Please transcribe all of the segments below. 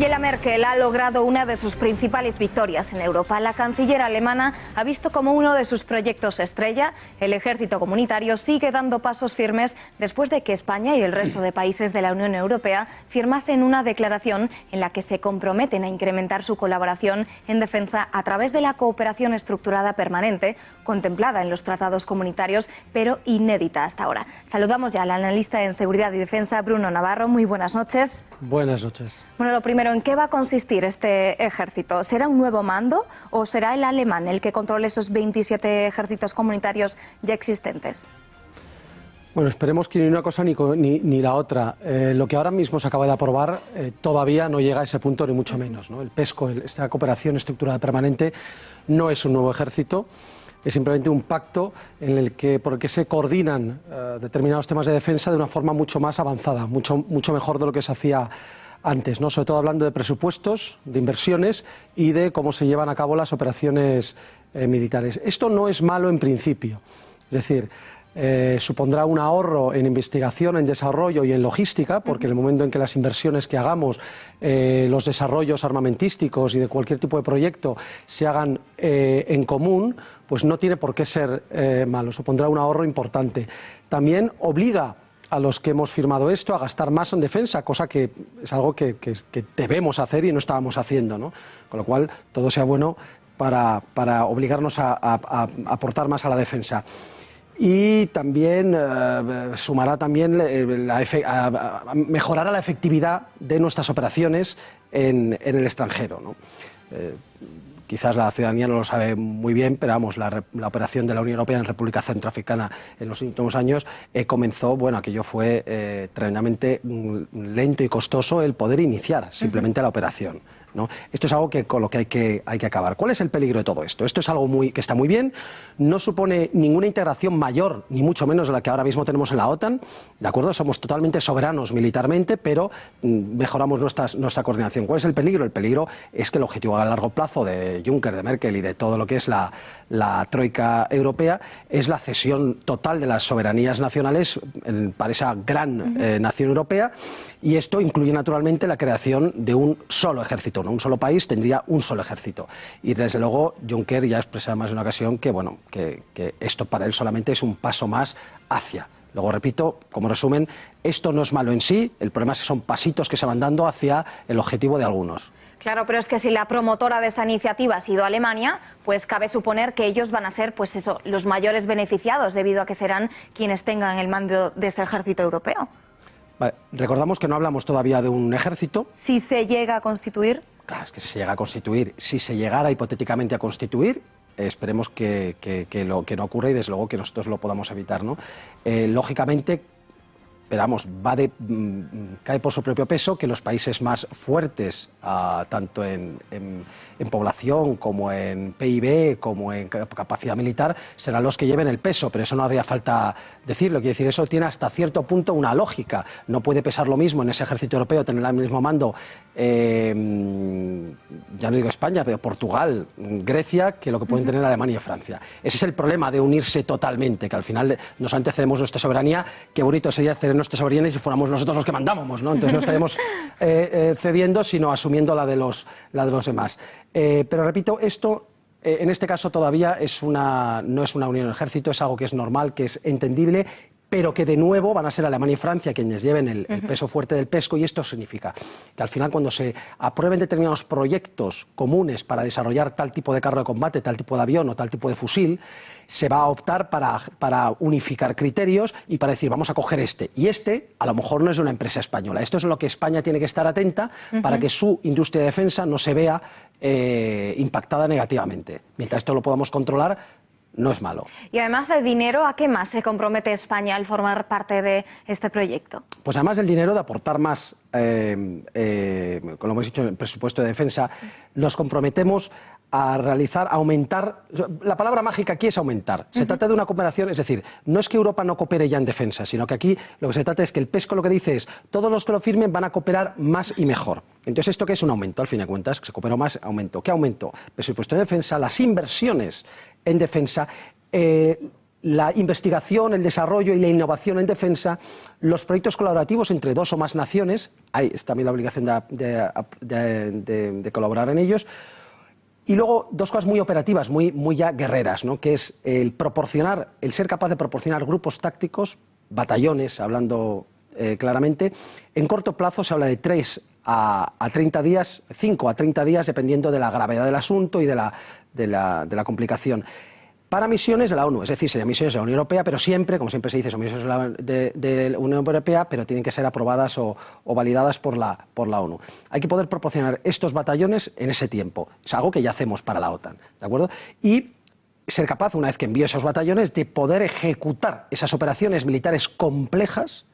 Angela Merkel ha logrado una de sus principales victorias en Europa. La canciller alemana ha visto como uno de sus proyectos estrella, el ejército comunitario, sigue dando pasos firmes después de que España y el resto de países de la Unión Europea firmasen una declaración en la que se comprometen a incrementar su colaboración en defensa a través de la cooperación estructurada permanente, contemplada en los tratados comunitarios, pero inédita hasta ahora. Saludamos ya al analista en seguridad y defensa, Bruno Navarro. Muy buenas noches. Buenas noches. Bueno, lo primero, ¿en qué va a consistir este ejército? ¿Será un nuevo mando o será el alemán el que controle esos 27 ejércitos comunitarios ya existentes? Bueno, esperemos que ni una cosa ni la otra. Lo que ahora mismo se acaba de aprobar todavía no llega a ese punto, ni mucho menos, ¿no? El PESCO, esta cooperación estructurada permanente, no es un nuevo ejército. Es simplemente un pacto por el que se coordinan determinados temas de defensa de una forma mucho más avanzada, mucho mejor de lo que se hacía antes, ¿no? Sobre todo hablando de presupuestos, de inversiones y de cómo se llevan a cabo las operaciones militares. Esto no es malo en principio, es decir, supondrá un ahorro en investigación, en desarrollo y en logística, porque en el momento en que las inversiones que hagamos, los desarrollos armamentísticos y de cualquier tipo de proyecto se hagan en común, pues no tiene por qué ser malo, supondrá un ahorro importante. También obliga a los que hemos firmado esto a gastar más en defensa, cosa que es algo que debemos hacer y no estábamos haciendo, ¿no? Con lo cual, todo sea bueno para obligarnos a aportar más a la defensa. Y también sumará también mejorará la efectividad de nuestras operaciones en el extranjero, ¿no? Quizás la ciudadanía no lo sabe muy bien, pero vamos, la operación de la Unión Europea en República Centroafricana en los últimos años comenzó, bueno, aquello fue tremendamente lento y costoso el poder iniciar simplemente la operación, ¿no? Esto es algo con lo que hay que acabar. ¿Cuál es el peligro de todo esto? Esto es algo que está muy bien, no supone ninguna integración mayor, ni mucho menos de la que ahora mismo tenemos en la OTAN, ¿de acuerdo? Somos totalmente soberanos militarmente, pero mejoramos nuestra coordinación. ¿Cuál es el peligro? El peligro es que el objetivo a largo plazo de Juncker, de Merkel y de todo lo que es la troika europea es la cesión total de las soberanías nacionales para esa gran nación europea, y esto incluye naturalmente la creación de un solo ejército. ¿No? Un solo país tendría un solo ejército. Y desde luego Juncker ya ha expresado más de una ocasión que esto para él solamente es un paso más hacia. Luego repito, como resumen, esto no es malo en sí, el problema es que son pasitos que se van dando hacia el objetivo de algunos. Claro, pero es que si la promotora de esta iniciativa ha sido Alemania, pues cabe suponer que ellos van a ser, pues eso, los mayores beneficiados, debido a que serán quienes tengan el mando de ese ejército europeo. Vale, recordamos que no hablamos todavía de un ejército. Si se llega a constituir. Claro, es que si se llega a constituir, si se llegara hipotéticamente a constituir, esperemos que no ocurra y desde luego que nosotros lo podamos evitar, ¿no? Lógicamente, pero vamos, cae por su propio peso que los países más fuertes, tanto en población como en PIB, como en capacidad militar, serán los que lleven el peso, pero eso no haría falta decirlo. Quiero decir, eso tiene hasta cierto punto una lógica. No puede pesar lo mismo en ese ejército europeo, tener el mismo mando, ya no digo España, pero Portugal, Grecia, que lo que pueden tener Alemania y Francia. Ese es el problema de unirse totalmente, que al final nos antecedemos nuestra soberanía. Qué bonito sería tener nuestra soberanía si fuéramos nosotros los que mandábamos, ¿no? Entonces no estaríamos cediendo, sino asumiendo la de los demás. Pero repito, esto en este caso todavía no es una unión del ejército, es algo que es normal, que es entendible, pero que de nuevo van a ser Alemania y Francia quienes lleven el peso fuerte del PESCO, y esto significa que al final, cuando se aprueben determinados proyectos comunes para desarrollar tal tipo de carro de combate, tal tipo de avión o tal tipo de fusil, se va a optar para unificar criterios y para decir, vamos a coger este. Y este, a lo mejor no es de una empresa española. Esto es lo que España tiene que estar atenta para que su industria de defensa no se vea impactada negativamente. Mientras esto lo podamos controlar, no es malo. Y además de dinero, ¿a qué más se compromete España al formar parte de este proyecto? Pues además del dinero, de aportar más, como hemos dicho, en el presupuesto de defensa, nos comprometemos a aumentar. La palabra mágica aquí es aumentar. Se trata de una cooperación, es decir, no es que Europa no coopere ya en defensa, sino que aquí lo que se trata es que el PESCO lo que dice es, todos los que lo firmen van a cooperar más y mejor. Entonces, ¿esto qué es un aumento? Al fin de cuentas, que se cooperó más, aumento. ¿Qué aumento? Presupuesto de defensa, las inversiones en defensa, la investigación, el desarrollo y la innovación en defensa, los proyectos colaborativos entre dos o más naciones, hay también la obligación de colaborar en ellos, y luego dos cosas muy operativas, muy ya guerreras, ¿no? Que es el ser capaz de proporcionar grupos tácticos, batallones, hablando claramente. En corto plazo se habla de 3 a 30 días, 5 a 30 días, dependiendo de la gravedad del asunto y de la complicación. Para misiones de la ONU, es decir, serían misiones de la Unión Europea, pero siempre, como siempre se dice, son misiones de la Unión Europea, pero tienen que ser aprobadas o validadas por la ONU. Hay que poder proporcionar estos batallones en ese tiempo. Es algo que ya hacemos para la OTAN, ¿de acuerdo? Y ser capaz, una vez que envíe esos batallones, de poder ejecutar esas operaciones militares complejas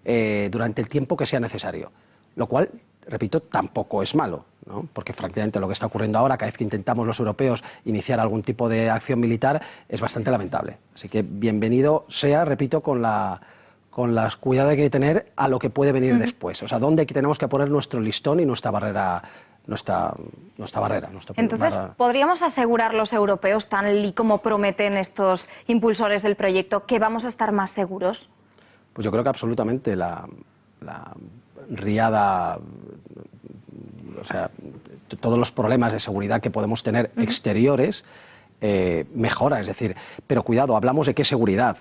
durante el tiempo que sea necesario. Lo cual, repito, tampoco es malo, ¿no? Porque francamente lo que está ocurriendo ahora, cada vez que intentamos los europeos iniciar algún tipo de acción militar, es bastante lamentable. Así que bienvenido sea, repito, con los cuidados que hay que tener a lo que puede venir después. O sea, dónde tenemos que poner nuestro listón y nuestra barrera. Entonces, ¿podríamos asegurar los europeos, tal y como prometen estos impulsores del proyecto, que vamos a estar más seguros? Pues yo creo que absolutamente la riada, o sea, todos los problemas de seguridad que podemos tener exteriores mejoran, es decir, pero cuidado, hablamos de qué seguridad.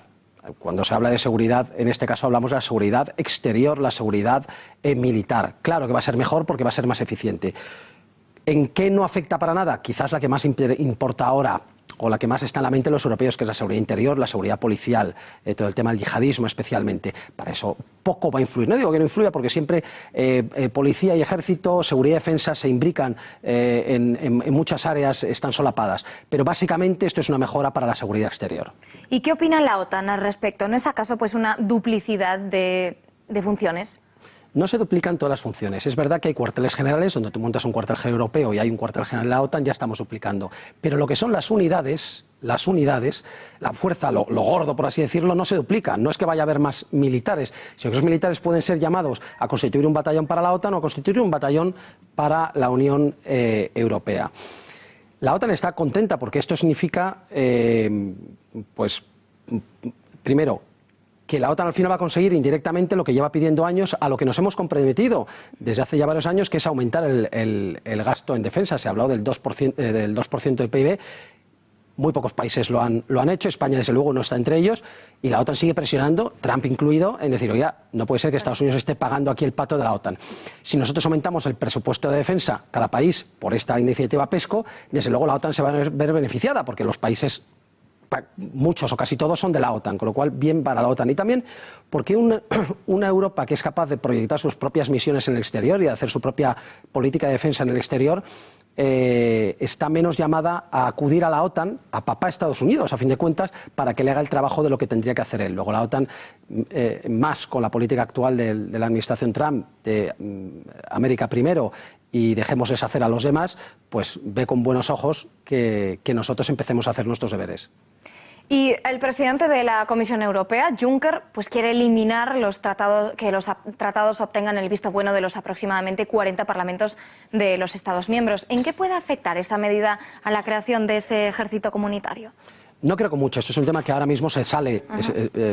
Cuando se habla de seguridad, en este caso hablamos de la seguridad exterior, la seguridad militar. Claro que va a ser mejor porque va a ser más eficiente. ¿En qué no afecta para nada? Quizás la que más importa ahora, o la que más está en la mente de los europeos, que es la seguridad interior, la seguridad policial, todo el tema del yihadismo especialmente. Para eso poco va a influir. No digo que no influya, porque siempre policía y ejército, seguridad y defensa se imbrican en muchas áreas, están solapadas. Pero básicamente esto es una mejora para la seguridad exterior. ¿Y qué opina la OTAN al respecto? ¿No es acaso pues una duplicidad de funciones? No se duplican todas las funciones. Es verdad que hay cuarteles generales, donde tú montas un cuartel general europeo y hay un cuartel general de la OTAN, ya estamos duplicando. Pero lo que son las unidades, la fuerza, lo gordo, por así decirlo, no se duplica. No es que vaya a haber más militares, sino que esos militares pueden ser llamados a constituir un batallón para la OTAN o a constituir un batallón para la Unión Europea. La OTAN está contenta porque esto significa, pues, primero, que la OTAN al final va a conseguir indirectamente lo que lleva pidiendo años, a lo que nos hemos comprometido desde hace ya varios años, que es aumentar el gasto en defensa. Se ha hablado del 2% del PIB. Muy pocos países lo han hecho, España desde luego no está entre ellos, y la OTAN sigue presionando, Trump incluido, en decir, oye, no puede ser que Estados Unidos esté pagando aquí el pato de la OTAN. Si nosotros aumentamos el presupuesto de defensa, cada país, por esta iniciativa PESCO, desde luego la OTAN se va a ver beneficiada, porque los países, muchos o casi todos, son de la OTAN, con lo cual bien para la OTAN. Y también porque una Europa que es capaz de proyectar sus propias misiones en el exterior y de hacer su propia política de defensa en el exterior, está menos llamada a acudir a la OTAN, a papá Estados Unidos, a fin de cuentas, para que le haga el trabajo de lo que tendría que hacer él. Luego la OTAN, más con la política actual de la administración Trump, de América primero y dejémosles hacer a los demás, pues ve con buenos ojos que nosotros empecemos a hacer nuestros deberes. Y el presidente de la Comisión Europea, Juncker, pues quiere eliminar que los tratados obtengan el visto bueno de los aproximadamente 40 parlamentos de los Estados miembros. ¿En qué puede afectar esta medida a la creación de ese ejército comunitario? No creo que mucho. Esto es un tema que ahora mismo se sale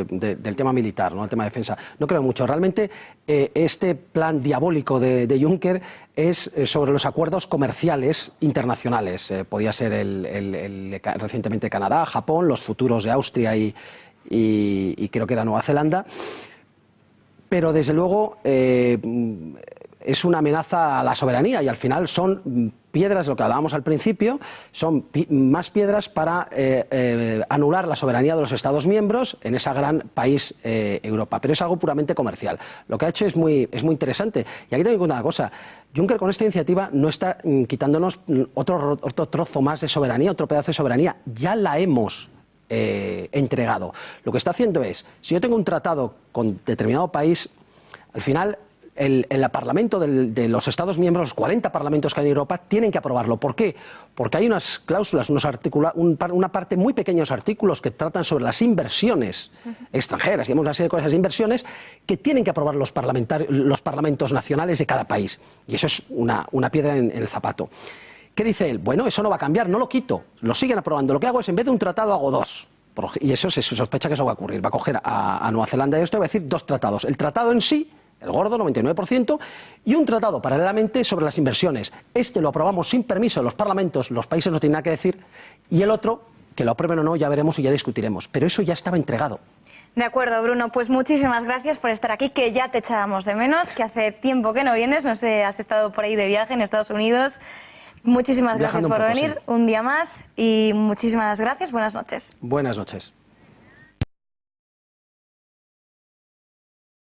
del tema militar, ¿no? El tema de defensa. No creo mucho. Realmente este plan diabólico de Juncker es sobre los acuerdos comerciales internacionales. Podía ser recientemente Canadá, Japón, los futuros de Austria y creo que era Nueva Zelanda. Pero desde luego es una amenaza a la soberanía y al final son piedras, lo que hablábamos al principio, son más piedras para anular la soberanía de los Estados miembros en ese gran país Europa. Pero es algo puramente comercial. Lo que ha hecho es muy interesante. Y aquí tengo que contar una cosa. Juncker con esta iniciativa no está quitándonos otro trozo más de soberanía, otro pedazo de soberanía. Ya la hemos entregado. Lo que está haciendo es, si yo tengo un tratado con determinado país, al final el Parlamento de los Estados miembros, los 40 parlamentos que hay en Europa, tienen que aprobarlo. ¿Por qué? Porque hay unas cláusulas, una parte muy pequeña de los artículos que tratan sobre las inversiones extranjeras, digamos una serie de cosas de inversiones, que tienen que aprobar los parlamentos nacionales de cada país. Y eso es una piedra en el zapato. ¿Qué dice él? Bueno, eso no va a cambiar, no lo quito, lo siguen aprobando. Lo que hago es, en vez de un tratado, hago dos. y eso se sospecha que eso va a ocurrir, va a coger a Nueva Zelanda y esto va a decir 2 tratados. El tratado en sí, el gordo, 99%, y un tratado paralelamente sobre las inversiones. Este lo aprobamos sin permiso en los parlamentos, los países no tienen nada que decir, y el otro, que lo aprueben o no, ya veremos y ya discutiremos. Pero eso ya estaba entregado. De acuerdo, Bruno, pues muchísimas gracias por estar aquí, que ya te echábamos de menos, que hace tiempo que no vienes, no sé, has estado por ahí de viaje en Estados Unidos. Muchísimas gracias por venir un día más y muchísimas gracias, buenas noches. Buenas noches.